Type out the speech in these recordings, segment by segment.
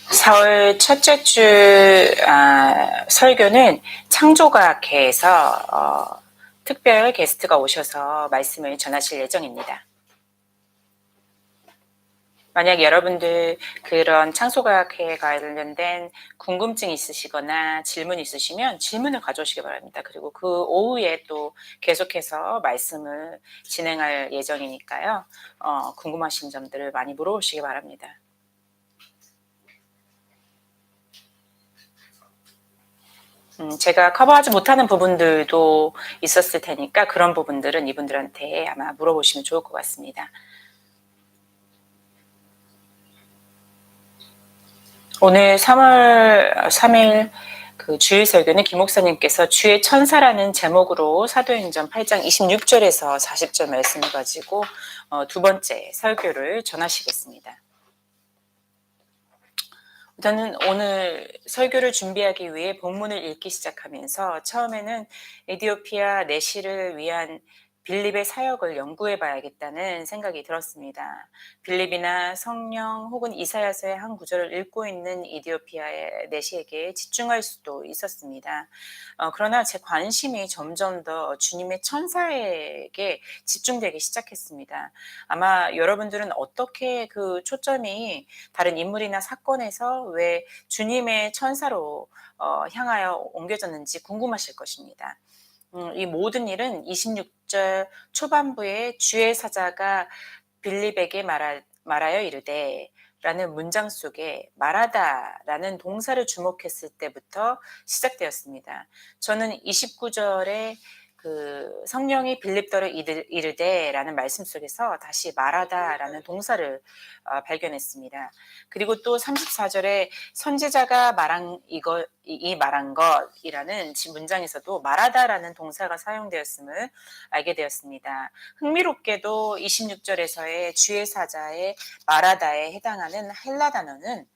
4월 첫째 주 설교는 창조과학회에서 특별 게스트가 오셔서 말씀을 전하실 예정입니다. 만약 여러분들 그런 창조과학회에 관련된 궁금증이 있으시거나 질문 있으시면 질문을 가져오시기 바랍니다. 그리고 그 오후에 또 계속해서 말씀을 진행할 예정이니까요. 궁금하신 점들을 많이 물어보시기 바랍니다. 제가 커버하지 못하는 부분들도 있었을 테니까 그런 부분들은 이분들한테 아마 물어보시면 좋을 것 같습니다. 오늘 3월 3일 그 주일 설교는 김 목사님께서 주의 천사라는 제목으로 사도행전 8장 26절에서 40절 말씀을 가지고 두 번째 설교를 전하시겠습니다. 저는 오늘 설교를 준비하기 위해 본문을 읽기 시작하면서 처음에는 에디오피아 내시를 위한 빌립의 사역을 연구해 봐야겠다는 생각이 들었습니다. 빌립이나 성령 혹은 이사야서의 한 구절을 읽고 있는 에디오피아의 내시에게 집중할 수도 있었습니다. 그러나 제 관심이 점점 더 주님의 천사에게 집중되기 시작했습니다. 아마 여러분들은 어떻게 그 초점이 다른 인물이나 사건에서 왜 주님의 천사로 향하여 옮겨졌는지 궁금하실 것입니다. 이 모든 일은 26절 초반부에 주의 사자가 빌립에게 말하여 이르되 라는 문장 속에 말하다라는 동사를 주목했을 때부터 시작되었습니다. 저는 29절에 그 성령이 빌립더를 이르되라는 말씀 속에서 다시 말하다라는 동사를 발견했습니다. 그리고 또 34절에 선지자가 말한 이 말한 것이라는 문장에서도 말하다라는 동사가 사용되었음을 알게 되었습니다. 흥미롭게도 26절에서의 주의 사자의 말하다에 해당하는 헬라 단어는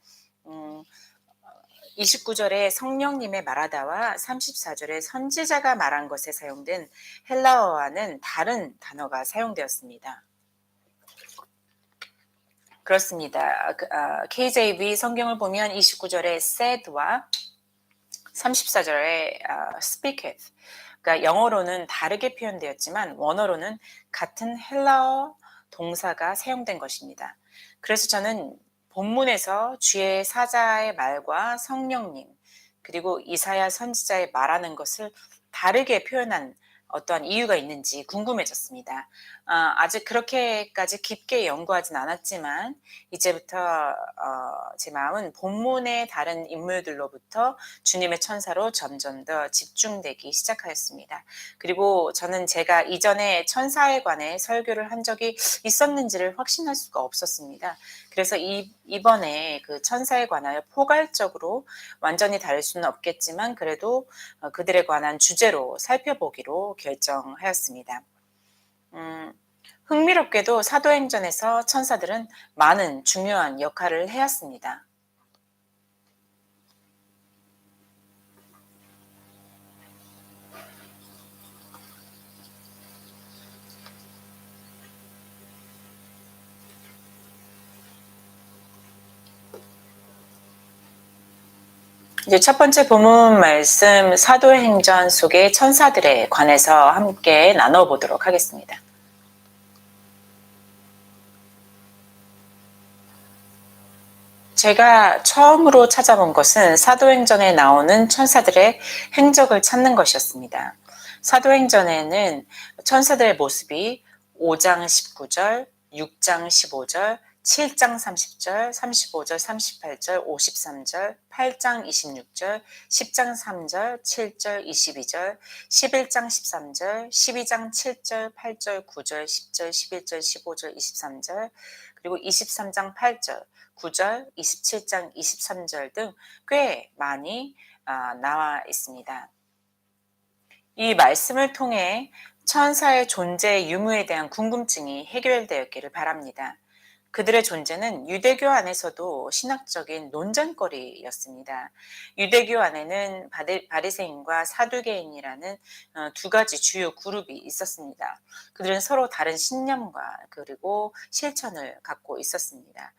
29절에 성령님의 말하다와 34절에 선지자가 말한 것에 사용된 헬라어와는 다른 단어가 사용되었습니다. 그렇습니다. KJV 성경을 보면 29절에 said와 34절에 speaketh, 그러니까 영어로는 다르게 표현되었지만 원어로는 같은 헬라어 동사가 사용된 것입니다. 그래서 저는 본문에서 주의 사자의 말과 성령님 그리고 이사야 선지자의 말하는 것을 다르게 표현한 어떠한 이유가 있는지 궁금해졌습니다. 아직 그렇게까지 깊게 연구하진 않았지만 이제부터 제 마음은 본문의 다른 인물들로부터 주님의 천사로 점점 더 집중되기 시작하였습니다. 그리고 저는 제가 이전에 천사에 관해 설교를 한 적이 있었는지를 확신할 수가 없었습니다. 그래서 이번에 그 천사에 관하여 포괄적으로 완전히 다를 수는 없겠지만 그래도 그들에 관한 주제로 살펴보기로 결정하였습니다. 흥미롭게도 사도행전에서 천사들은 많은 중요한 역할을 해왔습니다. 이제 첫 번째 본문 말씀 사도행전 속의 천사들에 관해서 함께 나눠보도록 하겠습니다. 제가 처음으로 찾아본 것은 사도행전에 나오는 천사들의 행적을 찾는 것이었습니다. 사도행전에는 천사들의 모습이 5장 19절, 6장 15절, 7장 30절, 35절, 38절, 53절, 8장 26절, 10장 3절, 7절, 22절, 11장 13절, 12장 7절, 8절, 9절, 10절, 11절, 15절, 23절, 그리고 23장 8절, 9절, 27장 23절 등 꽤 많이 나와 있습니다. 이 말씀을 통해 천사의 존재 유무에 대한 궁금증이 해결되었기를 바랍니다. 그들의 존재는 유대교 안에서도 신학적인 논쟁거리였습니다. 유대교 안에는 바리새인과 사두개인이라는 두 가지 주요 그룹이 있었습니다. 그들은 서로 다른 신념과 그리고 실천을 갖고 있었습니다.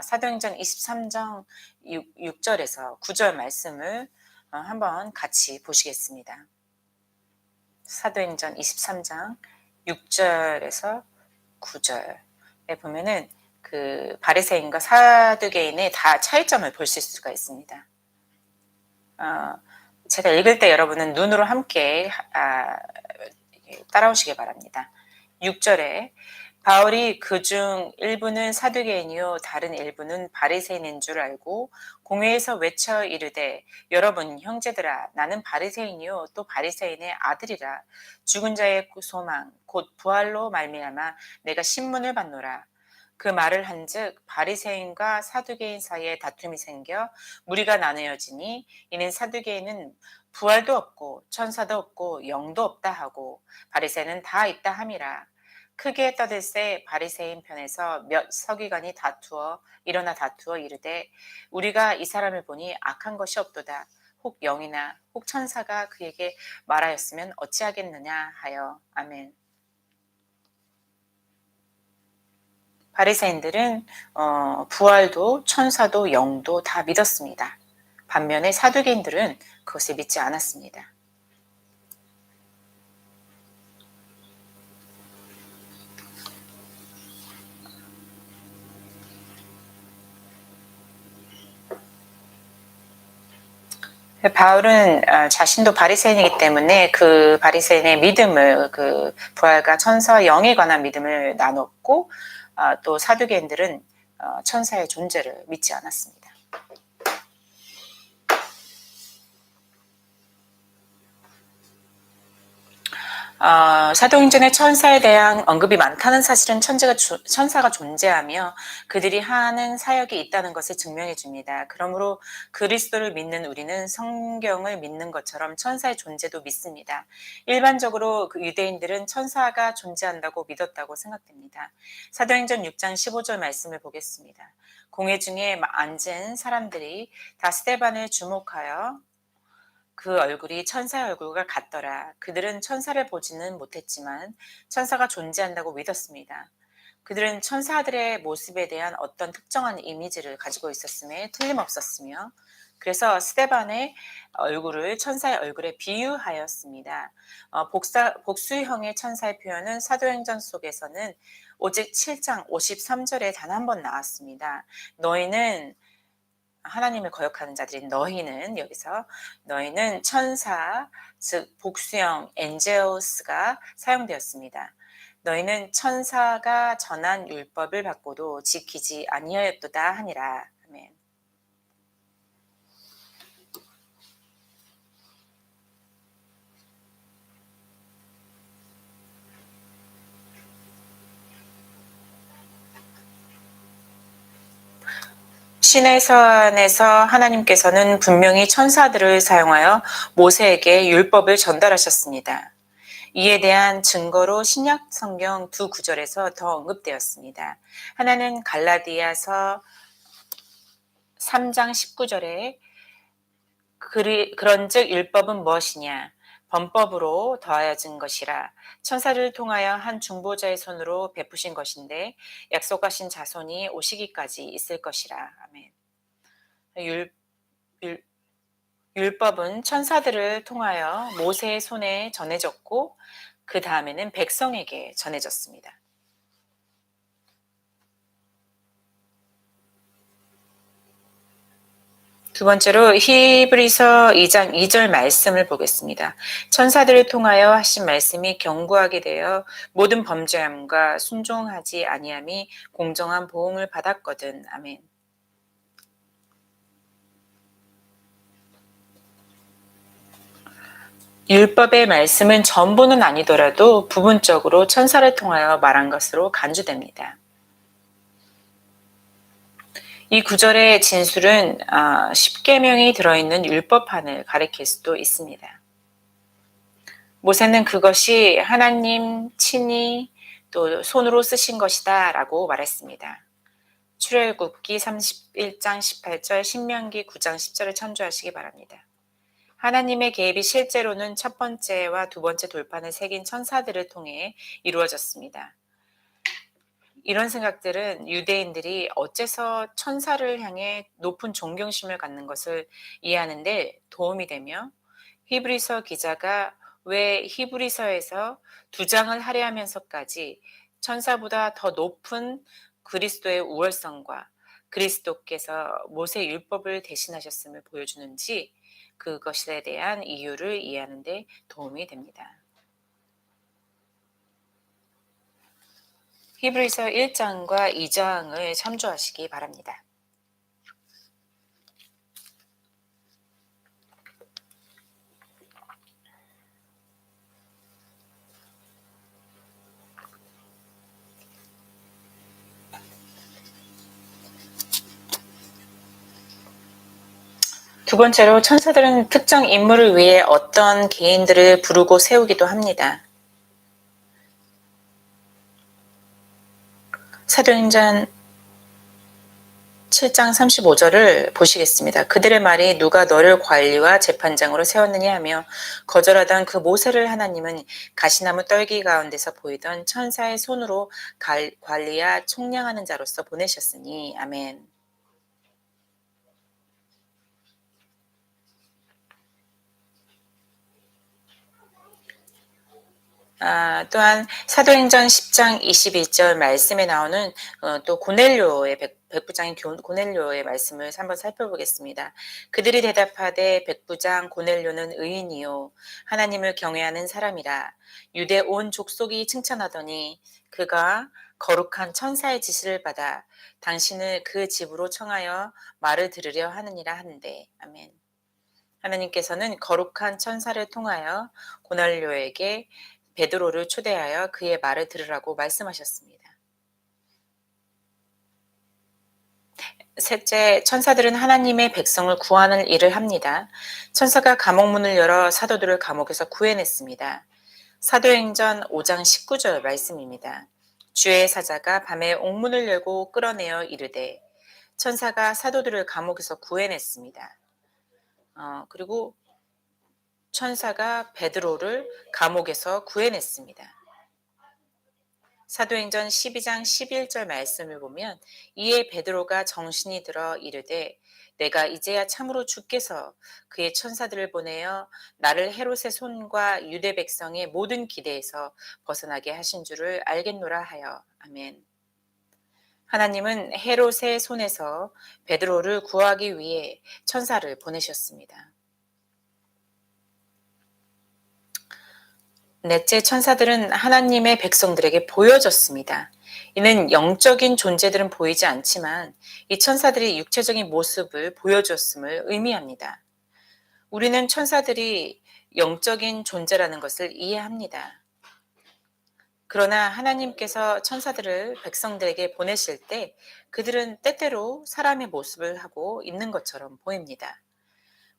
사도행전 23장 6절에서 9절 말씀을 한번 같이 보시겠습니다. 사도행전 23장 6절에서 9절에 보면은 그 바리새인과 사두개인의 다 차이점을 보실 수가 있습니다. 제가 읽을 때 여러분은 눈으로 함께 따라오시기 바랍니다. 6절에 바울이 그중 일부는 사두개인이요 다른 일부는 바리새인인 줄 알고 공회에서 외쳐 이르되 여러분 형제들아 나는 바리새인이요 또 바리새인의 아들이라 죽은 자의 소망 곧 부활로 말미암아 내가 신문을 받노라. 그 말을 한즉 바리새인과 사두개인 사이에 다툼이 생겨 무리가 나누어지니 이는 사두개인은 부활도 없고 천사도 없고 영도 없다 하고 바리새인은 다 있다 함이라. 크게 떠들새 바리새인 편에서 몇 서기관이 일어나 다투어 이르되 우리가 이 사람을 보니 악한 것이 없도다. 혹 영이나 혹 천사가 그에게 말하였으면 어찌하겠느냐 하여. 아멘. 바리새인들은 부활도 천사도 영도 다 믿었습니다. 반면에 사두개인들은 그것을 믿지 않았습니다. 바울은 자신도 바리새인이기 때문에 그 바리새인의 믿음을 그 부활과 천사 영에 관한 믿음을 나눴고 또 사두개인들은 천사의 존재를 믿지 않았습니다. 사도행전에 천사에 대한 언급이 많다는 사실은 천사가 존재하며 그들이 하는 사역이 있다는 것을 증명해 줍니다. 그러므로 그리스도를 믿는 우리는 성경을 믿는 것처럼 천사의 존재도 믿습니다. 일반적으로 그 유대인들은 천사가 존재한다고 믿었다고 생각됩니다. 사도행전 6장 15절 말씀을 보겠습니다. 공회 중에 앉은 사람들이 다 스데반을 주목하여 그 얼굴이 천사의 얼굴과 같더라. 그들은 천사를 보지는 못했지만 천사가 존재한다고 믿었습니다. 그들은 천사들의 모습에 대한 어떤 특정한 이미지를 가지고 있었음에 틀림없었으며 그래서 스데반의 얼굴을 천사의 얼굴에 비유하였습니다. 복수형의 천사의 표현은 사도행전 속에서는 오직 7장 53절에 단 한 번 나왔습니다. 너희는 하나님을 거역하는 자들인 너희는 천사 즉 복수형 엔젤스가 사용되었습니다. 너희는 천사가 전한 율법을 받고도 지키지 아니하였도다 하니라. 아멘. 시내산에서 하나님께서는 분명히 천사들을 사용하여 모세에게 율법을 전달하셨습니다. 이에 대한 증거로 신약 성경 두 구절에서 더 언급되었습니다. 하나는 갈라디아서 3장 19절에 그런즉 율법은 무엇이냐? 범법으로 더하여진 것이라 천사를 통하여 한 중보자의 손으로 베푸신 것인데 약속하신 자손이 오시기까지 있을 것이라. 아멘. 율법은 천사들을 통하여 모세의 손에 전해졌고 그 다음에는 백성에게 전해졌습니다. 두 번째로 히브리서 2장 2절 말씀을 보겠습니다. 천사들을 통하여 하신 말씀이 견고하게 되어 모든 범죄함과 순종하지 아니함이 공정한 보응을 받았거든. 아멘. 율법의 말씀은 전부는 아니더라도 부분적으로 천사를 통하여 말한 것으로 간주됩니다. 이 구절의 진술은 10계명이 들어있는 율법판을 가리킬 수도 있습니다. 모세는 그것이 하나님 친히 또 손으로 쓰신 것이다 라고 말했습니다. 출애굽기 31장 18절, 신명기 9장 10절을 참조하시기 바랍니다. 하나님의 개입이 실제로는 첫 번째와 두 번째 돌판을 새긴 천사들을 통해 이루어졌습니다. 이런 생각들은 유대인들이 어째서 천사를 향해 높은 존경심을 갖는 것을 이해하는 데 도움이 되며, 히브리서 기자가 왜 히브리서에서 두 장을 할애하면서까지 천사보다 더 높은 그리스도의 우월성과 그리스도께서 모세 율법을 대신하셨음을 보여주는지, 그것에 대한 이유를 이해하는 데 도움이 됩니다. 히브리서 1장과 2장을 참조하시기 바랍니다. 두 번째로, 천사들은 특정 인물을 위해 어떤 개인들을 부르고 세우기도 합니다. 사도행전 7장 35절을 보시겠습니다. 그들의 말이 누가 너를 관리와 재판장으로 세웠느냐 하며 거절하던 그 모세를 하나님은 가시나무 떨기 가운데서 보이던 천사의 손으로 관리와 총량하는 자로서 보내셨으니. 아멘. 또한 사도행전 10장 22절 말씀에 나오는 또 고넬료의 백부장인 고넬료의 말씀을 한번 살펴보겠습니다. 그들이 대답하되 백부장 고넬료는 의인이요 하나님을 경외하는 사람이라. 유대 온 족속이 칭찬하더니 그가 거룩한 천사의 지시를 받아 당신을 그 집으로 청하여 말을 들으려 하느니라 하는데. 아멘. 하나님께서는 거룩한 천사를 통하여 고넬료에게 베드로를 초대하여 그의 말을 들으라고 말씀하셨습니다. 셋째, 천사들은 하나님의 백성을 구하는 일을 합니다. 천사가 감옥문을 열어 사도들을 감옥에서 구해냈습니다. 사도행전 5장 19절 말씀입니다. 주의 사자가 밤에 옥문을 열고 끌어내어 이르되. 천사가 사도들을 감옥에서 구해냈습니다. 그리고 천사가 베드로를 감옥에서 구해냈습니다. 사도행전 12장 11절 말씀을 보면 이에 베드로가 정신이 들어 이르되 내가 이제야 참으로 주께서 그의 천사들을 보내어 나를 헤롯의 손과 유대 백성의 모든 기대에서 벗어나게 하신 줄을 알겠노라 하여. 아멘. 하나님은 헤롯의 손에서 베드로를 구하기 위해 천사를 보내셨습니다. 넷째, 천사들은 하나님의 백성들에게 보여졌습니다. 이는 영적인 존재들은 보이지 않지만 이 천사들이 육체적인 모습을 보여줬음을 의미합니다. 우리는 천사들이 영적인 존재라는 것을 이해합니다. 그러나 하나님께서 천사들을 백성들에게 보내실 때 그들은 때때로 사람의 모습을 하고 있는 것처럼 보입니다.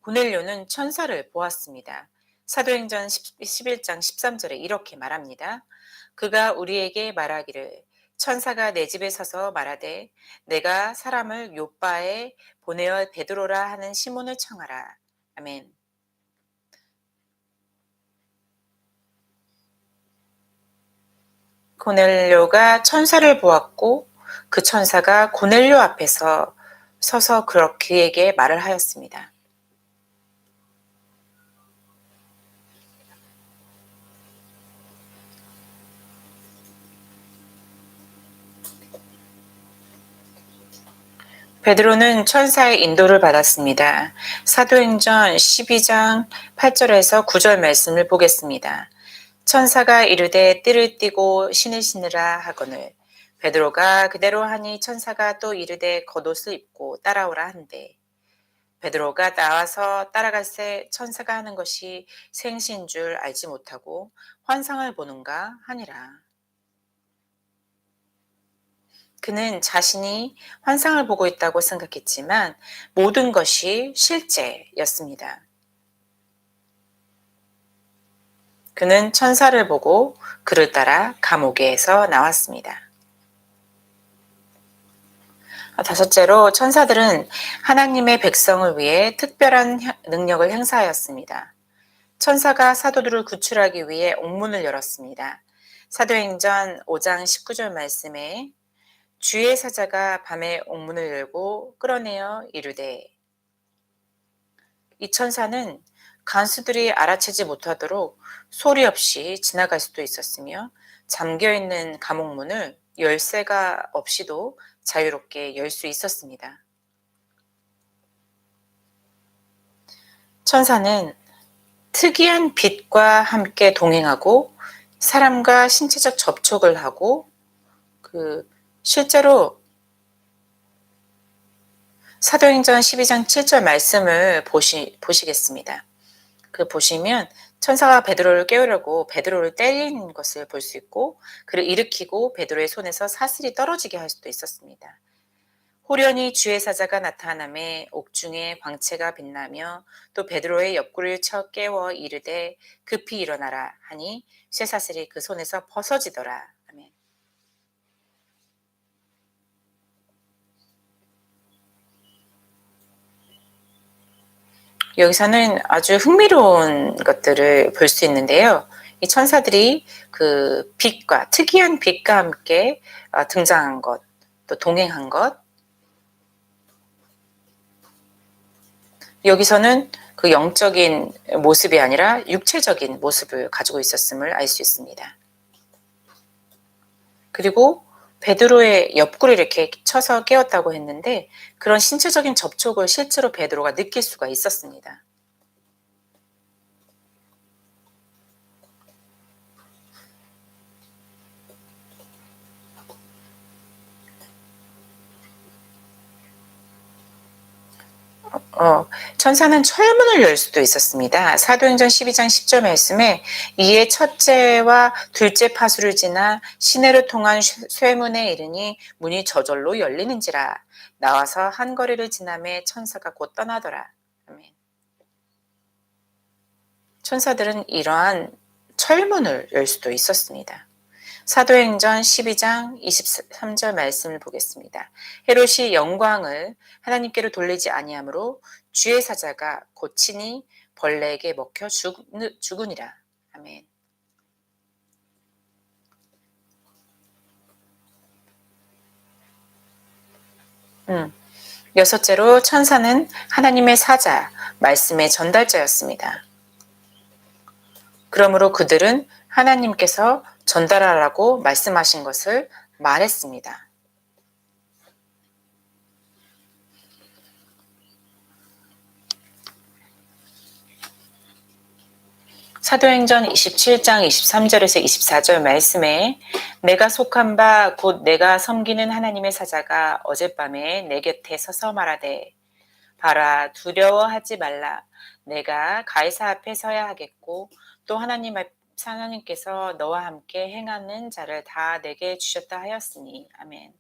고넬료는 천사를 보았습니다. 사도행전 11장 13절에 이렇게 말합니다. 그가 우리에게 말하기를 천사가 내 집에 서서 말하되 내가 사람을 요빠에 보내어 베드로라 하는 시몬을 청하라. 아멘. 고넬료가 천사를 보았고 그 천사가 고넬료 앞에서 서서 그에게 말을 하였습니다. 베드로는 천사의 인도를 받았습니다. 사도행전 12장 8절에서 9절 말씀을 보겠습니다. 천사가 이르되 띠를 띠고 신을 신으라 하거늘 베드로가 그대로 하니 천사가 또 이르되 겉옷을 입고 따라오라 한대. 베드로가 나와서 따라갈새 천사가 하는 것이 생시인 줄 알지 못하고 환상을 보는가 하니라. 그는 자신이 환상을 보고 있다고 생각했지만 모든 것이 실제였습니다. 그는 천사를 보고 그를 따라 감옥에서 나왔습니다. 다섯째로 천사들은 하나님의 백성을 위해 특별한 능력을 행사하였습니다. 천사가 사도들을 구출하기 위해 옥문을 열었습니다. 사도행전 5장 19절 말씀에 주의 사자가 밤에 옥문을 열고 끌어내어 이르되, 이 천사는 간수들이 알아채지 못하도록 소리 없이 지나갈 수도 있었으며 잠겨있는 감옥문을 열쇠가 없이도 자유롭게 열 수 있었습니다. 천사는 특이한 빛과 함께 동행하고 사람과 신체적 접촉을 하고 실제로 사도행전 12장 7절 말씀을 보시겠습니다. 보시면 천사가 베드로를 깨우려고 베드로를 때리는 것을 볼 수 있고 그를 일으키고 베드로의 손에서 사슬이 떨어지게 할 수도 있었습니다. 호련히 주의 사자가 나타나매 옥중에 광채가 빛나며 또 베드로의 옆구리를 쳐 깨워 이르되 급히 일어나라 하니 쇠사슬이 그 손에서 벗어지더라. 아멘. 여기서는 아주 흥미로운 것들을 볼 수 있는데요. 이 천사들이 빛과 특이한 빛과 함께 등장한 것, 또 동행한 것, 여기서는 그 영적인 모습이 아니라 육체적인 모습을 가지고 있었음을 알 수 있습니다. 그리고 베드로의 옆구리를 이렇게 쳐서 깨웠다고 했는데 그런 신체적인 접촉을 실제로 베드로가 느낄 수가 있었습니다. 천사는 철문을 열 수도 있었습니다. 사도행전 12장 10절 말씀에 이에 첫째와 둘째 파수를 지나 시내로 통한 쇠문에 이르니 문이 저절로 열리는지라. 나와서 한 거리를 지나매 천사가 곧 떠나더라. 아멘. 천사들은 이러한 철문을 열 수도 있었습니다. 사도행전 12장 23절 말씀을 보겠습니다. 헤롯이 영광을 하나님께로 돌리지 아니하므로 주의 사자가 고치니 벌레에게 먹혀 죽으니라. 아멘. 여섯째로 천사는 하나님의 사자, 말씀의 전달자였습니다. 그러므로 그들은 하나님께서 전달하라고 말씀하신 것을 말했습니다. 사도행전 27장 23절에서 24절 말씀에 내가 속한 바 곧 내가 섬기는 하나님의 사자가 어젯밤에 내 곁에 서서 말하되 두려워하지 말라. 내가 가이사 앞에 서야 하겠고 또 하나님께서 너와 함께 행하는 자를 다 내게 주셨다 하였으니. 아멘.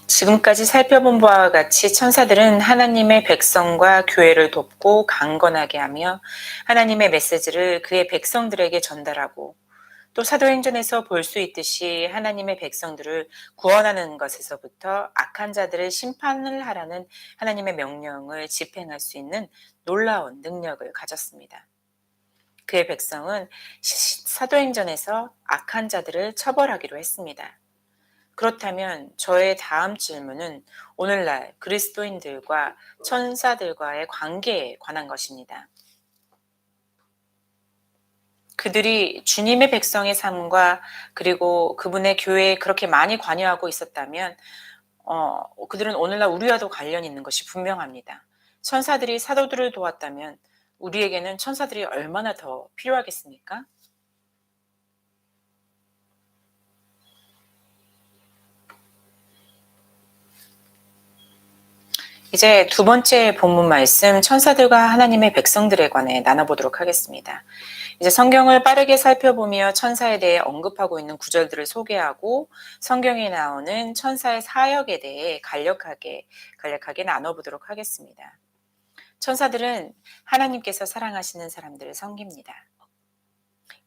지금까지 살펴본 바와 같이 천사들은 하나님의 백성과 교회를 돕고 강건하게 하며 하나님의 메시지를 그의 백성들에게 전달하고 또 사도행전에서 볼 수 있듯이 하나님의 백성들을 구원하는 것에서부터 악한 자들을 심판을 하라는 하나님의 명령을 집행할 수 있는 놀라운 능력을 가졌습니다. 그의 백성은 사도행전에서 악한 자들을 처벌하기로 했습니다. 그렇다면 저의 다음 질문은 오늘날 그리스도인들과 천사들과의 관계에 관한 것입니다. 그들이 주님의 백성의 삶과 그리고 그분의 교회에 그렇게 많이 관여하고 있었다면 그들은 오늘날 우리와도 관련이 있는 것이 분명합니다. 천사들이 사도들을 도왔다면 우리에게는 천사들이 얼마나 더 필요하겠습니까? 이제 두 번째 본문 말씀 천사들과 하나님의 백성들에 관해 나눠보도록 하겠습니다. 이제 성경을 빠르게 살펴보며 천사에 대해 언급하고 있는 구절들을 소개하고 성경에 나오는 천사의 사역에 대해 간략하게 나눠보도록 하겠습니다. 천사들은 하나님께서 사랑하시는 사람들을 섬깁니다.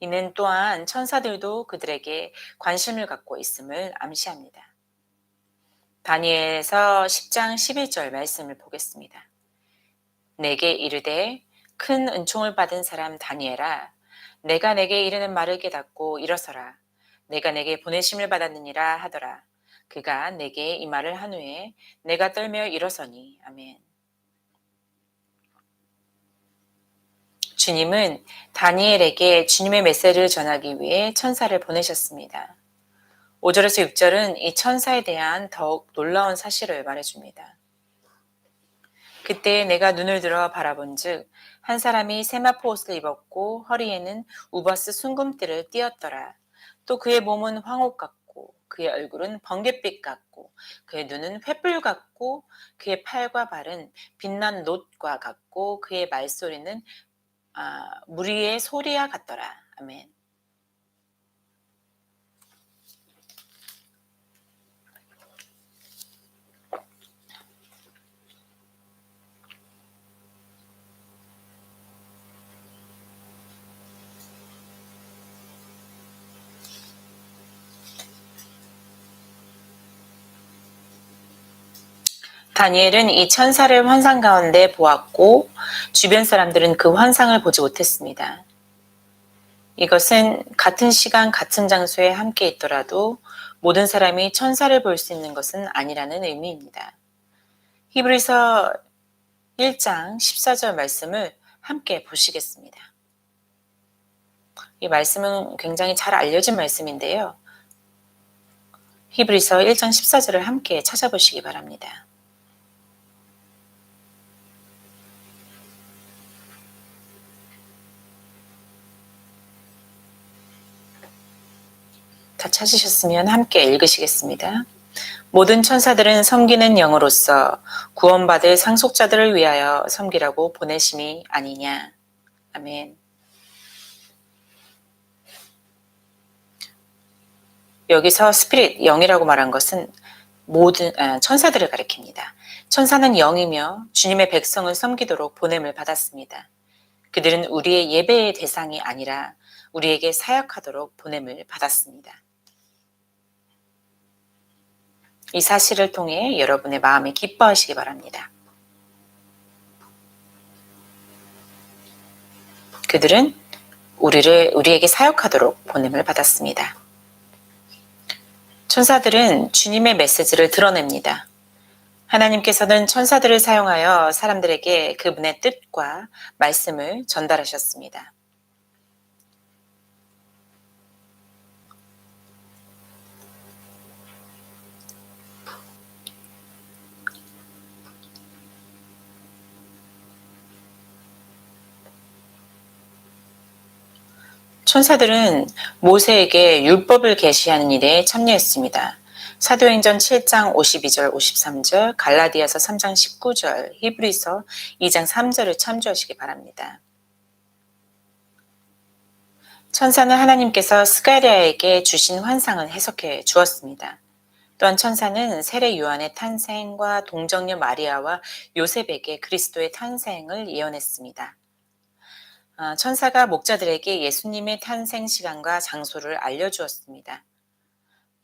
이는 또한 천사들도 그들에게 관심을 갖고 있음을 암시합니다. 다니엘서 10장 11절 말씀을 보겠습니다. 내게 이르되 큰 은총을 받은 사람 다니엘아, 내가 내게 이르는 말을 깨닫고 일어서라. 내가 내게 보내심을 받았느니라 하더라. 그가 내게 이 말을 한 후에 내가 떨며 일어서니. 아멘. 주님은 다니엘에게 주님의 메시지를 전하기 위해 천사를 보내셨습니다. 5절에서 6절은 이 천사에 대한 더욱 놀라운 사실을 말해줍니다. 그때 내가 눈을 들어 바라본즉 한 사람이 세마포 옷을 입었고 허리에는 우버스 순금띠를 띠었더라. 또 그의 몸은 황옥 같고 그의 얼굴은 번갯빛 같고 그의 눈은 횃불 같고 그의 팔과 발은 빛난 놋과 같고 그의 말소리는 물 위의 소리와 같더라. 아멘. 다니엘은 이 천사를 환상 가운데 보았고 주변 사람들은 그 환상을 보지 못했습니다. 이것은 같은 시간 같은 장소에 함께 있더라도 모든 사람이 천사를 볼 수 있는 것은 아니라는 의미입니다. 히브리서 1장 14절 말씀을 함께 보시겠습니다. 이 말씀은 굉장히 잘 알려진 말씀인데요. 히브리서 1장 14절을 함께 찾아보시기 바랍니다. 다 찾으셨으면 함께 읽으시겠습니다. 모든 천사들은 섬기는 영으로서 구원받을 상속자들을 위하여 섬기라고 보내심이 아니냐. 아멘. 여기서 스피릿, 영이라고 말한 것은 모든 천사들을 가리킵니다. 천사는 영이며 주님의 백성을 섬기도록 보냄을 받았습니다. 그들은 우리의 예배의 대상이 아니라 우리에게 사역하도록 보냄을 받았습니다. 이 사실을 통해 여러분의 마음에 기뻐하시기 바랍니다. 그들은 우리에게 사역하도록 보냄을 받았습니다. 천사들은 주님의 메시지를 드러냅니다. 하나님께서는 천사들을 사용하여 사람들에게 그분의 뜻과 말씀을 전달하셨습니다. 천사들은 모세에게 율법을 계시하는 일에 참여했습니다. 사도행전 7장 52절 53절, 갈라디아서 3장 19절, 히브리서 2장 3절을 참조하시기 바랍니다. 천사는 하나님께서 스가랴에게 주신 환상을 해석해 주었습니다. 또한 천사는 세례 요한의 탄생과 동정녀 마리아와 요셉에게 그리스도의 탄생을 예언했습니다. 천사가 목자들에게 예수님의 탄생 시간과 장소를 알려주었습니다.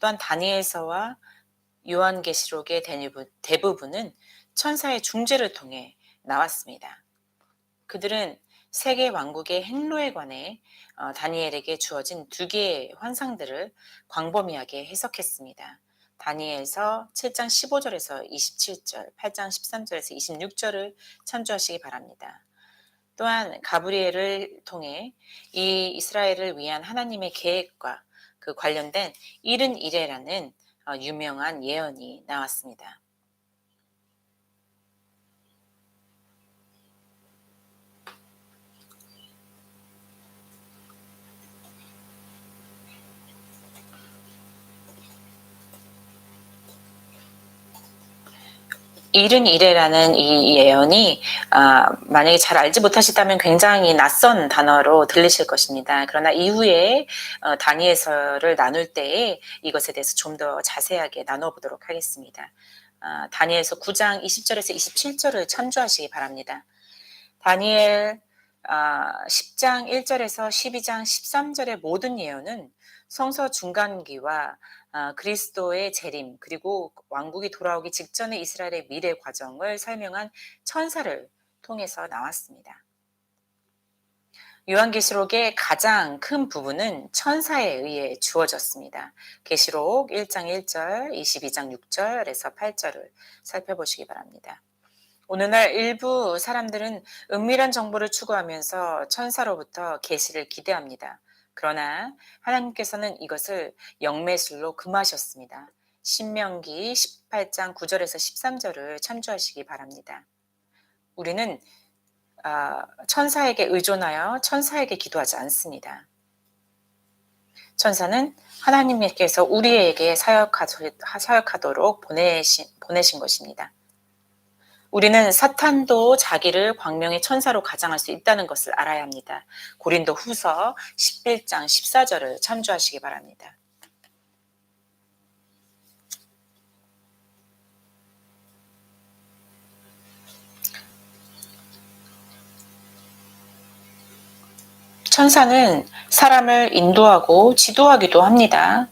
또한 다니엘서와 요한계시록의 대부분은 천사의 중재를 통해 나왔습니다. 그들은 세계 왕국의 행로에 관해 다니엘에게 주어진 두 개의 환상들을 광범위하게 해석했습니다. 다니엘서 7장 15절에서 27절, 8장 13절에서 26절을 참조하시기 바랍니다. 또한 가브리엘을 통해 이 이스라엘을 위한 하나님의 계획과 그 관련된 이른 이래라는 유명한 예언이 나왔습니다. 이른 이래라는 이 예언이 만약에 잘 알지 못하시다면 굉장히 낯선 단어로 들리실 것입니다. 그러나 이후에 다니엘서를 나눌 때에 이것에 대해서 좀 더 자세하게 나눠보도록 하겠습니다. 다니엘서 9장 20절에서 27절을 참조하시기 바랍니다. 다니엘 10장 1절에서 12장 13절의 모든 예언은 성서 중간기와 그리스도의 재림 그리고 왕국이 돌아오기 직전의 이스라엘의 미래 과정을 설명한 천사를 통해서 나왔습니다. 요한계시록의 가장 큰 부분은 천사에 의해 주어졌습니다. 계시록 1장 1절, 22장 6절에서 8절을 살펴보시기 바랍니다. 오늘날 일부 사람들은 은밀한 정보를 추구하면서 천사로부터 계시를 기대합니다. 그러나 하나님께서는 이것을 영매술로 금하셨습니다. 신명기 18장 9절에서 13절을 참조하시기 바랍니다. 우리는 천사에게 의존하여 천사에게 기도하지 않습니다. 천사는 하나님께서 우리에게 사역하도록 보내신 것입니다. 우리는 사탄도 자기를 광명의 천사로 가장할 수 있다는 것을 알아야 합니다. 고린도 후서 11장 14절을 참조하시기 바랍니다. 천사는 사람을 인도하고 지도하기도 합니다.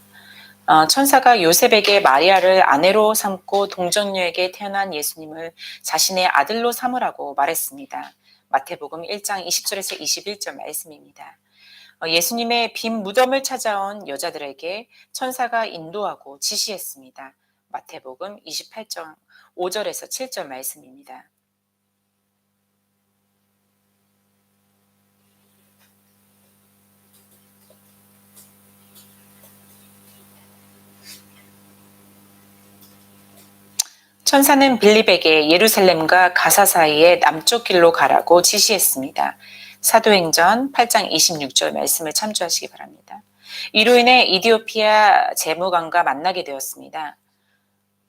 천사가 요셉에게 마리아를 아내로 삼고 동정녀에게 태어난 예수님을 자신의 아들로 삼으라고 말했습니다. 마태복음 1장 20절에서 21절 말씀입니다. 예수님의 빈 무덤을 찾아온 여자들에게 천사가 인도하고 지시했습니다. 마태복음 28장 5절에서 7절 말씀입니다. 천사는 빌립에게 예루살렘과 가사 사이의 남쪽 길로 가라고 지시했습니다. 사도행전 8장 26절 말씀을 참조하시기 바랍니다. 이로 인해 이디오피아 재무관과 만나게 되었습니다.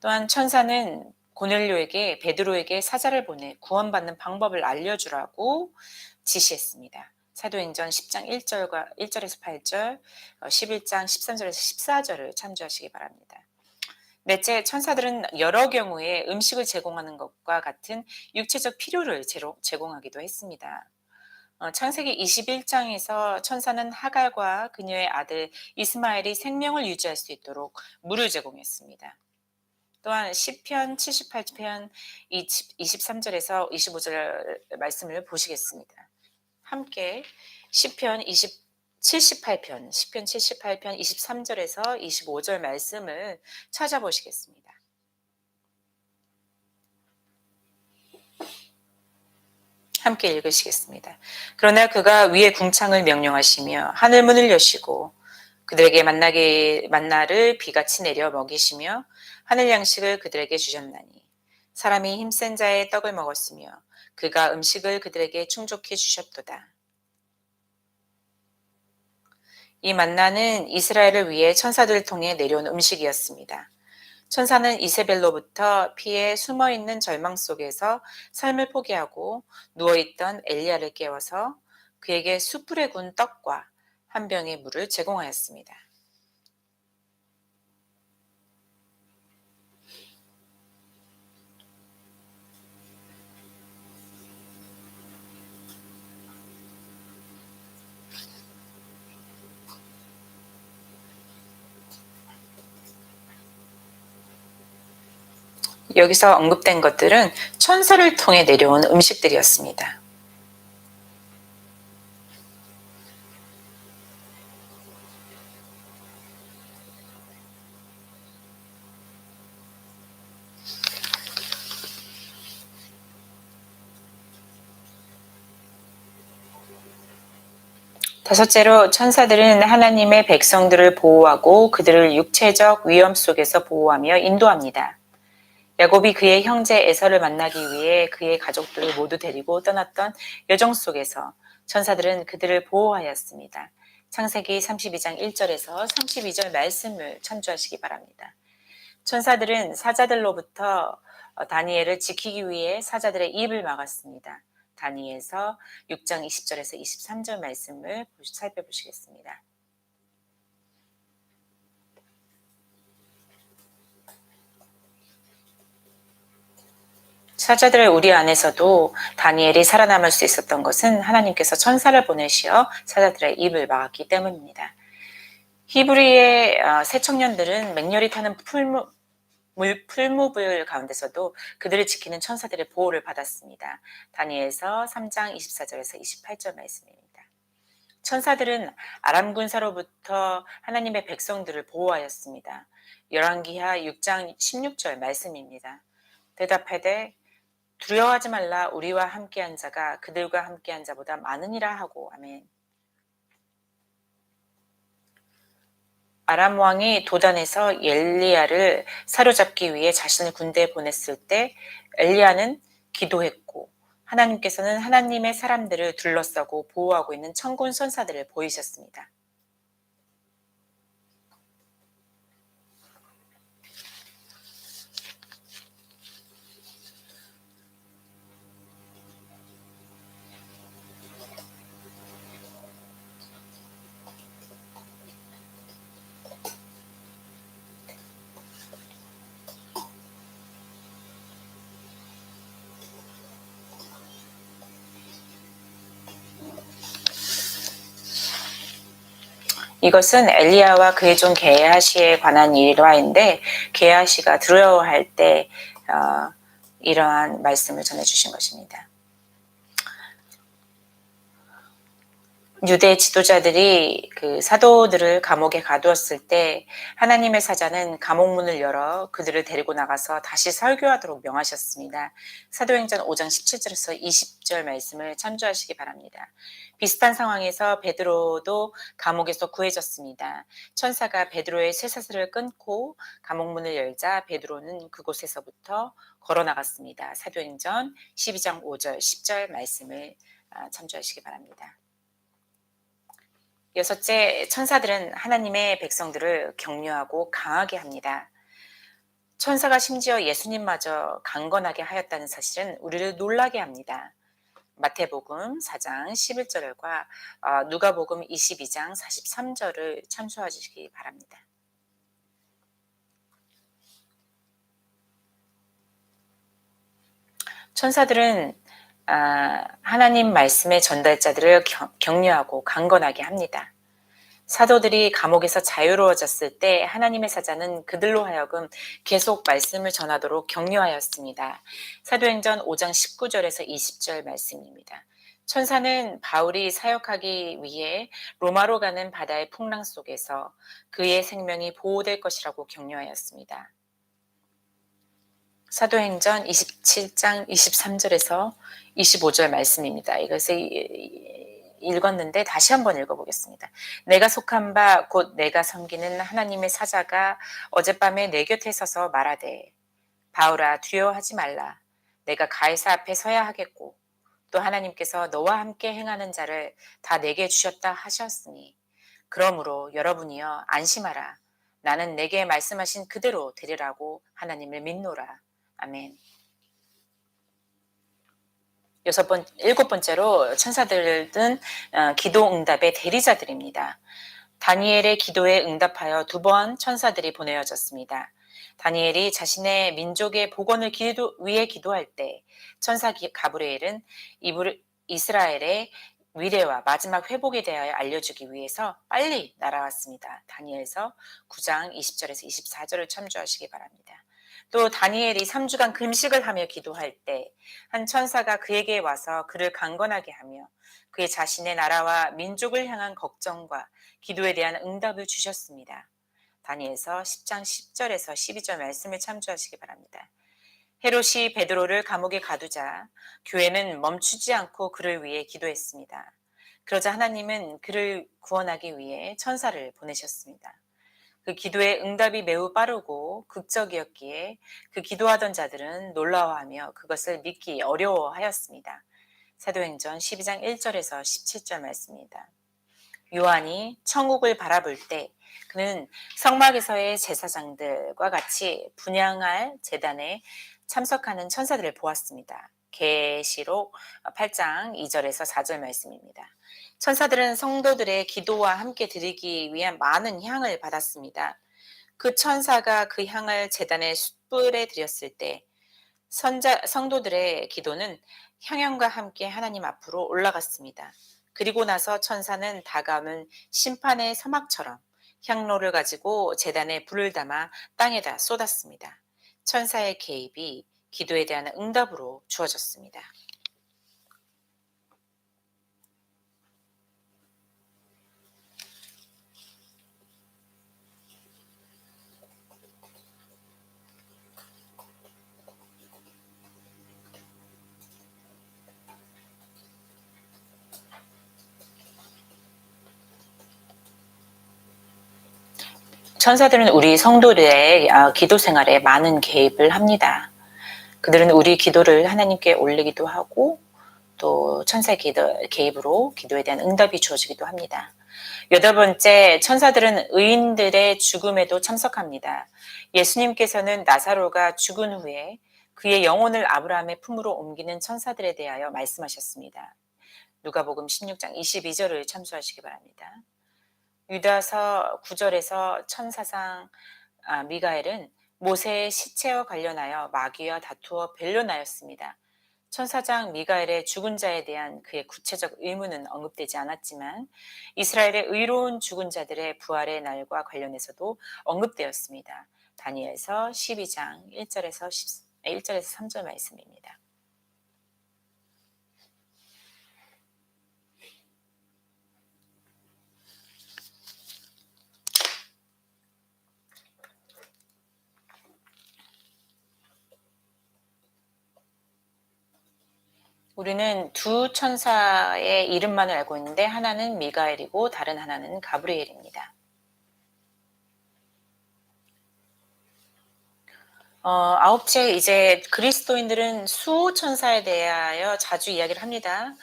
또한 천사는 고넬료에게 베드로에게 사자를 보내 구원받는 방법을 알려주라고 지시했습니다. 사도행전 10장 1절에서 8절, 11장 13절에서 14절을 참조하시기 바랍니다. 넷째, 천사들은 여러 경우에 음식을 제공하는 것과 같은 육체적 필요를 제공하기도 했습니다. 창세기 21장에서 천사는 하갈과 그녀의 아들 이스마엘이 생명을 유지할 수 있도록 물을 제공했습니다. 또한 시편 78편 23절에서 25절 말씀을 보시겠습니다. 함께 시편 78편 23절에서 25절 말씀을 찾아보시겠습니다. 함께 읽으시겠습니다. 그러나 그가 위의 궁창을 명령하시며 하늘문을 여시고 그들에게 만나를 비같이 내려 먹이시며 하늘 양식을 그들에게 주셨나니 사람이 힘센 자의 떡을 먹었으며 그가 음식을 그들에게 충족히 주셨도다. 이 만나는 이스라엘을 위해 천사들을 통해 내려온 음식이었습니다. 천사는 이세벨로부터 피해 숨어있는 절망 속에서 삶을 포기하고 누워있던 엘리야를 깨워서 그에게 숯불에 구운 떡과 한 병의 물을 제공하였습니다. 여기서 언급된 것들은 천사를 통해 내려온 음식들이었습니다. 다섯째로 천사들은 하나님의 백성들을 보호하고 그들을 육체적 위험 속에서 보호하며 인도합니다. 야곱이 그의 형제 에서를 만나기 위해 그의 가족들을 모두 데리고 떠났던 여정 속에서 천사들은 그들을 보호하였습니다. 창세기 32장 1절에서 32절 말씀을 참조하시기 바랍니다. 천사들은 사자들로부터 다니엘을 지키기 위해 사자들의 입을 막았습니다. 다니엘서 6장 20절에서 23절 말씀을 살펴보시겠습니다. 사자들의 우리 안에서도 다니엘이 살아남을 수 있었던 것은 하나님께서 천사를 보내시어 사자들의 입을 막았기 때문입니다. 히브리의 새 청년들은 맹렬히 타는 풀무불 가운데서도 그들을 지키는 천사들의 보호를 받았습니다. 다니엘서 3장 24절에서 28절 말씀입니다. 천사들은 아람 군사로부터 하나님의 백성들을 보호하였습니다. 열왕기하 6장 16절 말씀입니다. 대답하되 두려워하지 말라, 우리와 함께한 자가 그들과 함께한 자보다 많으니라 하고. 아멘. 아람 왕이 도단에서 엘리야를 사로잡기 위해 자신을 군대에 보냈을 때 엘리야는 기도했고, 하나님께서는 하나님의 사람들을 둘러싸고 보호하고 있는 천군 천사들을 보이셨습니다. 이것은 엘리야와 그의 종 게하시에 관한 일화인데, 게하시가 두려워할 때 이러한 말씀을 전해주신 것입니다. 유대 지도자들이 그 사도들을 감옥에 가두었을 때 하나님의 사자는 감옥문을 열어 그들을 데리고 나가서 다시 설교하도록 명하셨습니다. 사도행전 5장 17절에서 20절 말씀을 참조하시기 바랍니다. 비슷한 상황에서 베드로도 감옥에서 구해졌습니다. 천사가 베드로의 쇠사슬을 끊고 감옥문을 열자 베드로는 그곳에서부터 걸어 나갔습니다. 사도행전 12장 5절 10절 말씀을 참조하시기 바랍니다. 여섯째, 천사들은 하나님의 백성들을 격려하고 강하게 합니다. 천사가 심지어 예수님마저 강건하게 하였다는 사실은 우리를 놀라게 합니다. 마태복음 4장 11절과 누가복음 22장 43절을 참조하시기 바랍니다. 천사들은 하나님 말씀의 전달자들을 격려하고 강건하게 합니다. 사도들이 감옥에서 자유로워졌을 때 하나님의 사자는 그들로 하여금 계속 말씀을 전하도록 격려하였습니다. 사도행전 5장 19절에서 20절 말씀입니다. 천사는 바울이 사역하기 위해 로마로 가는 바다의 풍랑 속에서 그의 생명이 보호될 것이라고 격려하였습니다. 사도행전 27장 23절에서 25절 말씀입니다. 이것을 읽었는데 다시 한번 읽어보겠습니다. 내가 속한 바 곧 내가 섬기는 하나님의 사자가 어젯밤에 내 곁에 서서 말하되, 바울아 두려워하지 말라. 내가 가이사 앞에 서야 하겠고 또 하나님께서 너와 함께 행하는 자를 다 내게 주셨다 하셨으니, 그러므로 여러분이여 안심하라. 나는 내게 말씀하신 그대로 되리라고 하나님을 믿노라. 아멘. 일곱 번째로 천사들은 기도 응답의 대리자들입니다. 다니엘의 기도에 응답하여 2번 천사들이 보내어졌습니다. 다니엘이 자신의 민족의 복원을 위해 기도할 때 천사 가브리엘은 이스라엘의 위례와 마지막 회복에 대하여 알려주기 위해서 빨리 날아왔습니다. 다니엘서 9장 20절에서 24절을 참조하시기 바랍니다. 또 다니엘이 3주간 금식을 하며 기도할 때 한 천사가 그에게 와서 그를 강건하게 하며 그의 자신의 나라와 민족을 향한 걱정과 기도에 대한 응답을 주셨습니다. 다니엘서 10장 10절에서 12절 말씀을 참조하시기 바랍니다. 헤롯이 베드로를 감옥에 가두자 교회는 멈추지 않고 그를 위해 기도했습니다. 그러자 하나님은 그를 구원하기 위해 천사를 보내셨습니다. 그 기도의 응답이 매우 빠르고 극적이었기에 그 기도하던 자들은 놀라워하며 그것을 믿기 어려워하였습니다. 사도행전 12장 1절에서 17절 말씀입니다. 요한이 천국을 바라볼 때 그는 성막에서의 제사장들과 같이 분향할 제단에 참석하는 천사들을 보았습니다. 계시록 8장 2절에서 4절 말씀입니다. 천사들은 성도들의 기도와 함께 드리기 위한 많은 향을 받았습니다. 그 천사가 그 향을 제단의 숯불에 드렸을 때 성도들의 기도는 향연과 함께 하나님 앞으로 올라갔습니다. 그리고 나서 천사는 다가오는 심판의 서막처럼 향로를 가지고 제단에 불을 담아 땅에다 쏟았습니다. 천사의 개입이 기도에 대한 응답으로 주어졌습니다. 천사들은 우리 성도들의 기도 생활에 많은 개입을 합니다. 그들은 우리 기도를 하나님께 올리기도 하고 또 천사의 개입으로 기도에 대한 응답이 주어지기도 합니다. 8번째, 천사들은 의인들의 죽음에도 참석합니다. 예수님께서는 나사로가 죽은 후에 그의 영혼을 아브라함의 품으로 옮기는 천사들에 대하여 말씀하셨습니다. 누가복음 16장 22절을 참조하시기 바랍니다. 유다서 9절에서 천사상 미가엘은 모세의 시체와 관련하여 마귀와 다투어 변론하였습니다. 천사장 미가엘의 죽은 자에 대한 그의 구체적 의무는 언급되지 않았지만 이스라엘의 의로운 죽은 자들의 부활의 날과 관련해서도 언급되었습니다. 다니엘서 12장 1절에서 3절 말씀입니다. 우리는 두 천사의 이름만을 알고 있는데 하나는 미가엘이고 다른 하나는 가브리엘입니다. 아홉째, 이제 그리스도인들은 수호천사에 대하여 자주 이야기를 합니다.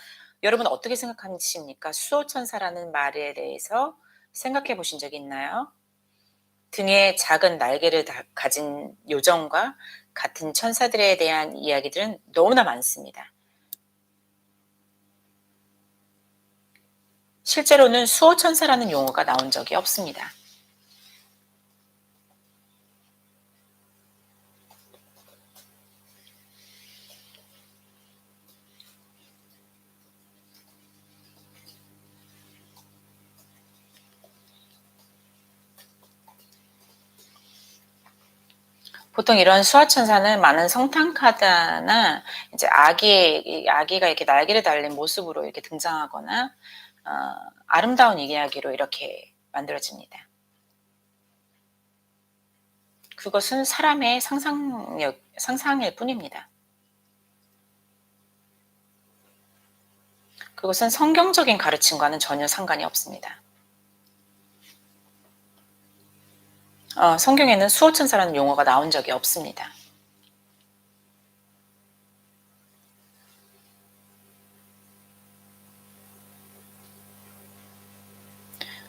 여러분 어떻게 생각하십니까? 수호천사라는 말에 대해서 생각해 보신 적이 있나요? 등에 작은 날개를 가진 요정과 같은 천사들에 대한 이야기들은 너무나 많습니다. 실제로는 수호천사라는 용어가 나온 적이 없습니다. 보통 이런 수호천사는 많은 성탄카드나 이제 아기가 이렇게 날개를 달린 모습으로 이렇게 등장하거나 아름다운 이야기로 이렇게 만들어집니다. 그것은 사람의 상상일 뿐입니다. 그것은 성경적인 가르침과는 전혀 상관이 없습니다. 성경에는 수호천사라는 용어가 나온 적이 없습니다.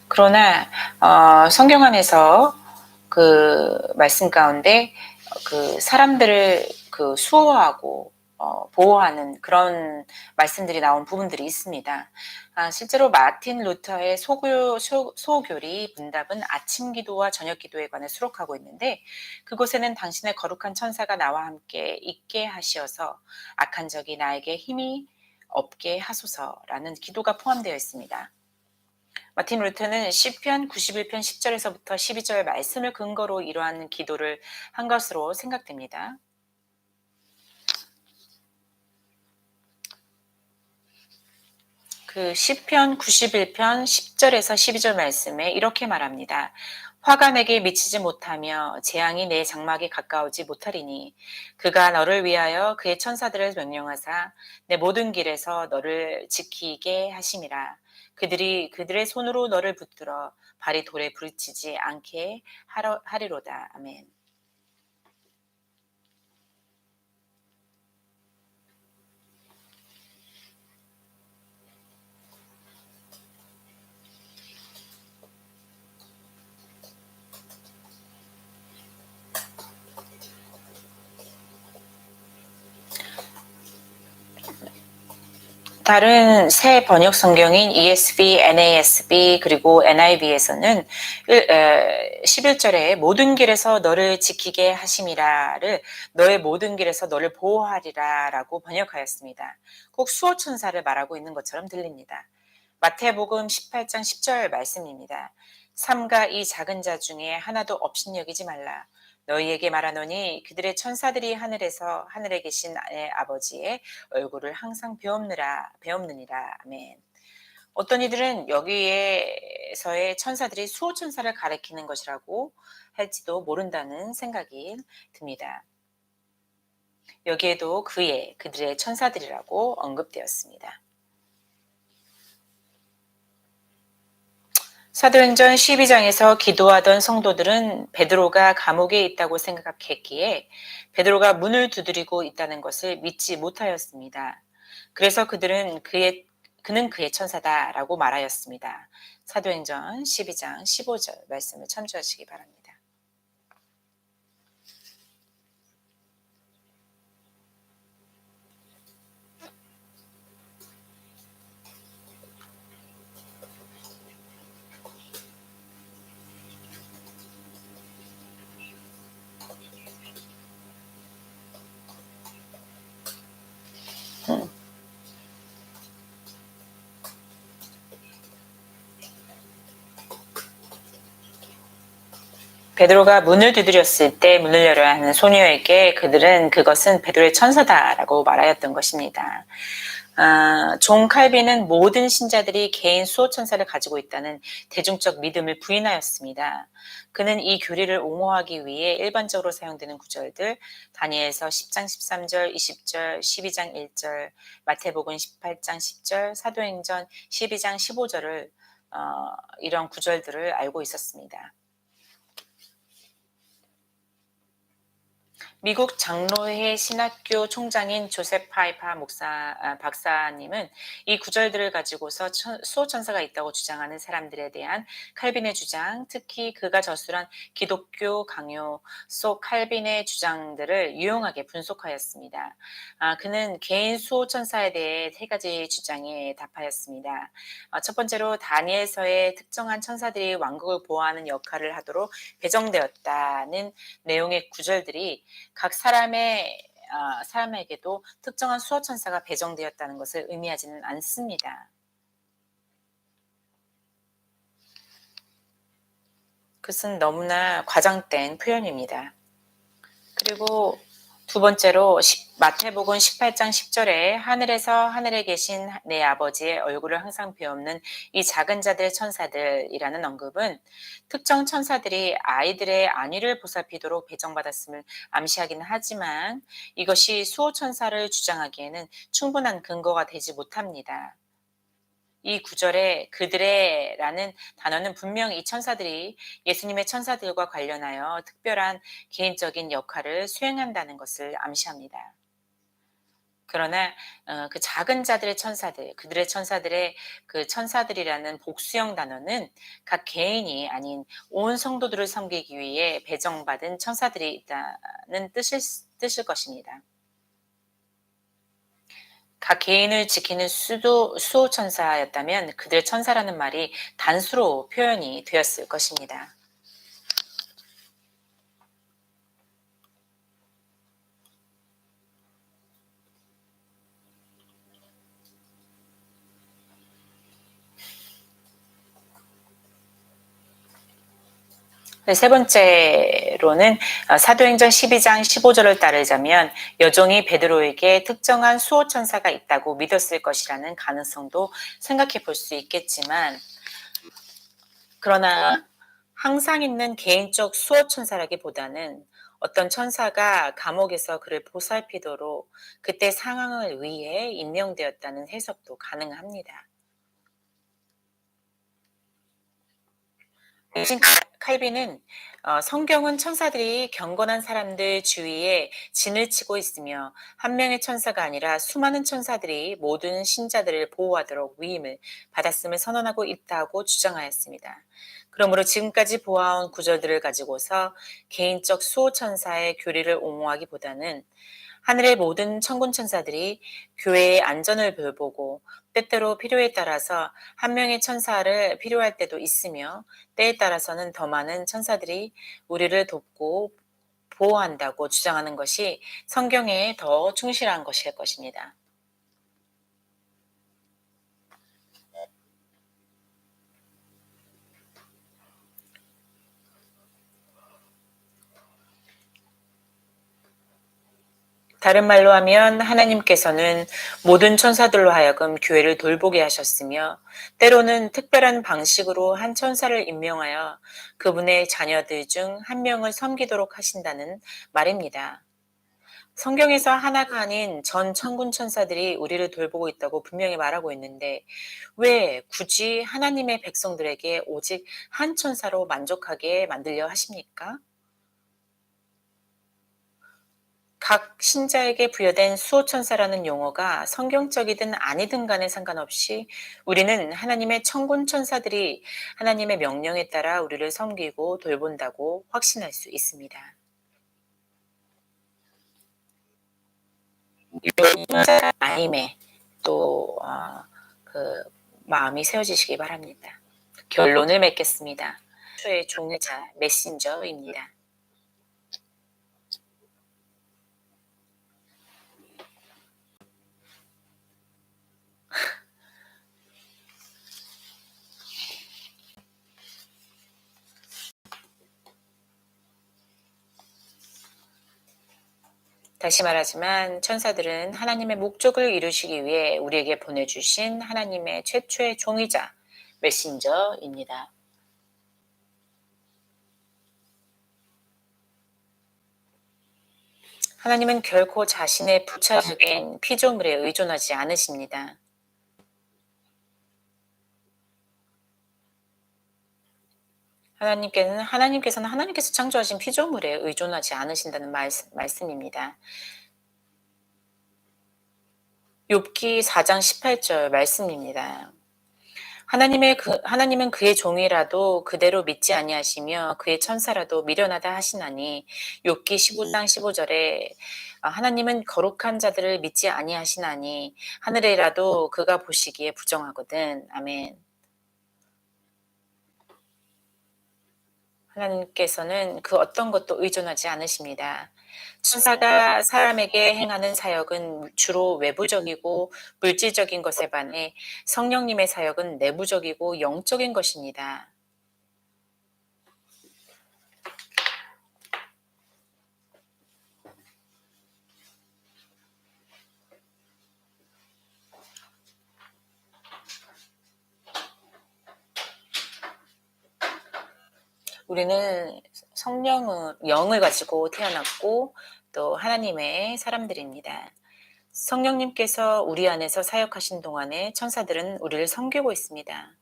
그러나 성경 안에서 그 말씀 가운데 그 사람들을 그 수호하고 보호하는 그런 말씀들이 나온 부분들이 있습니다. 실제로 마틴 루터의 소교리 문답은 아침 기도와 저녁 기도에 관해 수록하고 있는데 그곳에는 당신의 거룩한 천사가 나와 함께 있게 하시어서 악한 적이 나에게 힘이 없게 하소서라는 기도가 포함되어 있습니다. 마틴 루터는 시편 91편 10절에서부터 12절 말씀을 근거로 이러한 기도를 한 것으로 생각됩니다. 그 시편 91편 10절에서 12절 말씀에 이렇게 말합니다. 화가 내게 미치지 못하며 재앙이 내 장막에 가까우지 못하리니 그가 너를 위하여 그의 천사들을 명령하사 내 모든 길에서 너를 지키게 하심이라. 그들의 손으로 너를 붙들어 발이 돌에 부딪히지 않게 하리로다. 아멘. 다른 새 번역 성경인 ESV, NASB 그리고 NIV에서는 11절에 모든 길에서 너를 지키게 하심이라를 너의 모든 길에서 너를 보호하리라 라고 번역하였습니다. 꼭 수호천사를 말하고 있는 것처럼 들립니다. 마태복음 18장 10절 말씀입니다. 삼가 이 작은 자 중에 하나도 업신여기지 말라. 너희에게 말하노니 그들의 천사들이 하늘에서 하늘에 계신 내 아버지의 얼굴을 항상 배움느니라. 아멘. 어떤 이들은 여기에서의 천사들이 수호천사를 가리키는 것이라고 할지도 모른다는 생각이 듭니다. 여기에도 그들의 천사들이라고 언급되었습니다. 사도행전 12장에서 기도하던 성도들은 베드로가 감옥에 있다고 생각했기에 베드로가 문을 두드리고 있다는 것을 믿지 못하였습니다. 그래서 그는 그의 천사다라고 말하였습니다. 사도행전 12장 15절 말씀을 참조하시기 바랍니다. 베드로가 문을 두드렸을 때 문을 열어야 하는 소녀에게 그들은 그것은 베드로의 천사다라고 말하였던 것입니다. 존 칼빈은 모든 신자들이 개인 수호천사를 가지고 있다는 대중적 믿음을 부인하였습니다. 그는 이 교리를 옹호하기 위해 일반적으로 사용되는 구절들, 다니엘서 10장 13절, 20절, 12장 1절, 마태복음 18장 10절, 사도행전 12장 15절을 이런 구절들을 알고 있었습니다. 미국 장로회 신학교 총장인 조셉 파이파 박사님은 이 구절들을 가지고서 수호천사가 있다고 주장하는 사람들에 대한 칼빈의 주장, 특히 그가 저술한 기독교 강요 속 칼빈의 주장들을 유용하게 분석하였습니다. 그는 개인 수호천사에 대해 세 가지 주장에 답하였습니다. 첫 번째로 다니엘서의 특정한 천사들이 왕국을 보호하는 역할을 하도록 배정되었다는 내용의 구절들이 각 사람에게도 특정한 수호천사가 배정되었다는 것을 의미하지는 않습니다. 그것은 너무나 과장된 표현입니다. 그리고 두 번째로 마태복음 18장 10절에 하늘에서 하늘에 계신 내 아버지의 얼굴을 항상 배우는 이 작은 자들의 천사들이라는 언급은 특정 천사들이 아이들의 안위를 보살피도록 배정받았음을 암시하기는 하지만 이것이 수호천사를 주장하기에는 충분한 근거가 되지 못합니다. 이 구절에 그들의라는 단어는 분명히 이 천사들이 예수님의 천사들과 관련하여 특별한 개인적인 역할을 수행한다는 것을 암시합니다. 그러나 그 작은 자들의 천사들, 그들의 천사들의 그 천사들이라는 복수형 단어는 각 개인이 아닌 온 성도들을 섬기기 위해 배정받은 천사들이 있다는 뜻일 것입니다. 각 개인을 지키는 수호천사였다면 그들의 천사라는 말이 단수로 표현이 되었을 것입니다. 세 번째로는 사도행전 12장 15절을 따르자면 여종이 베드로에게 특정한 수호천사가 있다고 믿었을 것이라는 가능성도 생각해 볼 수 있겠지만 그러나 항상 있는 개인적 수호천사라기보다는 어떤 천사가 감옥에서 그를 보살피도록 그때 상황을 위해 임명되었다는 해석도 가능합니다. 대신 칼빈은 성경은 천사들이 경건한 사람들 주위에 진을 치고 있으며 한 명의 천사가 아니라 수많은 천사들이 모든 신자들을 보호하도록 위임을 받았음을 선언하고 있다고 주장하였습니다. 그러므로 지금까지 보아온 구절들을 가지고서 개인적 수호천사의 교리를 옹호하기보다는 하늘의 모든 천군 천사들이 교회의 안전을 돌보고 때때로 필요에 따라서 한 명의 천사를 필요할 때도 있으며 때에 따라서는 더 많은 천사들이 우리를 돕고 보호한다고 주장하는 것이 성경에 더 충실한 것일 것입니다. 다른 말로 하면 하나님께서는 모든 천사들로 하여금 교회를 돌보게 하셨으며 때로는 특별한 방식으로 한 천사를 임명하여 그분의 자녀들 중 한 명을 섬기도록 하신다는 말입니다. 성경에서 하나가 아닌 전 천군 천사들이 우리를 돌보고 있다고 분명히 말하고 있는데 왜 굳이 하나님의 백성들에게 오직 한 천사로 만족하게 만들려 하십니까? 각 신자에게 부여된 수호천사라는 용어가 성경적이든 아니든 간에 상관없이 우리는 하나님의 천군 천사들이 하나님의 명령에 따라 우리를 섬기고 돌본다고 확신할 수 있습니다. 아임에 또 그 마음이 세워지시기 바랍니다. 결론을 맺겠습니다. 초의 종자 메신저입니다. 다시 말하지만 천사들은 하나님의 목적을 이루시기 위해 우리에게 보내주신 하나님의 최초의 종이자 메신저입니다. 하나님은 결코 자신의 부차적인 피조물에 의존하지 않으십니다. 하나님께서는 하나님께서 창조하신 피조물에 의존하지 않으신다는 말씀입니다. 욥기 4장 18절 말씀입니다. 하나님은 그의 종이라도 그대로 믿지 아니하시며 그의 천사라도 미련하다 하시나니 욥기 15장 15절에 하나님은 거룩한 자들을 믿지 아니하시나니 하늘에라도 그가 보시기에 부정하거든. 아멘. 하나님께서는 그 어떤 것도 의존하지 않으십니다. 천사가 사람에게 행하는 사역은 주로 외부적이고 물질적인 것에 반해 성령님의 사역은 내부적이고 영적인 것입니다. 우리는 영을 가지고 태어났고 또 하나님의 사람들입니다. 성령님께서 우리 안에서 사역하신 동안에 천사들은 우리를 섬기고 있습니다.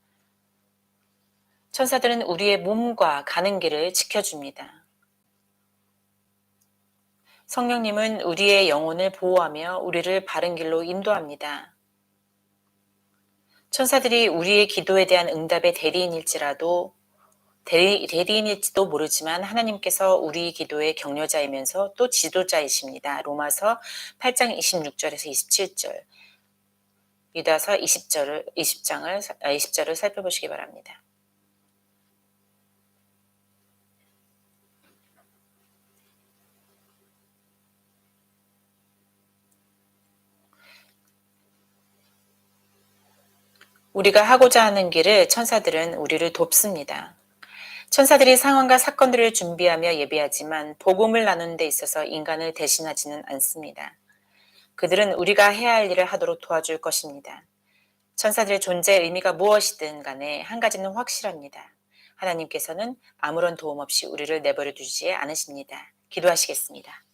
천사들은 우리의 몸과 가는 길을 지켜줍니다. 성령님은 우리의 영혼을 보호하며 우리를 바른 길로 인도합니다. 천사들이 우리의 기도에 대한 응답의 대리인일지도 모르지만 하나님께서 우리 기도의 격려자이면서 또 지도자이십니다. 로마서 8장 26절에서 27절, 유다서 20절을 살펴보시기 바랍니다. 우리가 하고자 하는 길을 천사들은 우리를 돕습니다. 천사들이 상황과 사건들을 준비하며 예비하지만 복음을 나누는 데 있어서 인간을 대신하지는 않습니다. 그들은 우리가 해야 할 일을 하도록 도와줄 것입니다. 천사들의 존재의 의미가 무엇이든 간에 한 가지는 확실합니다. 하나님께서는 아무런 도움 없이 우리를 내버려 두지 않으십니다. 기도하시겠습니다.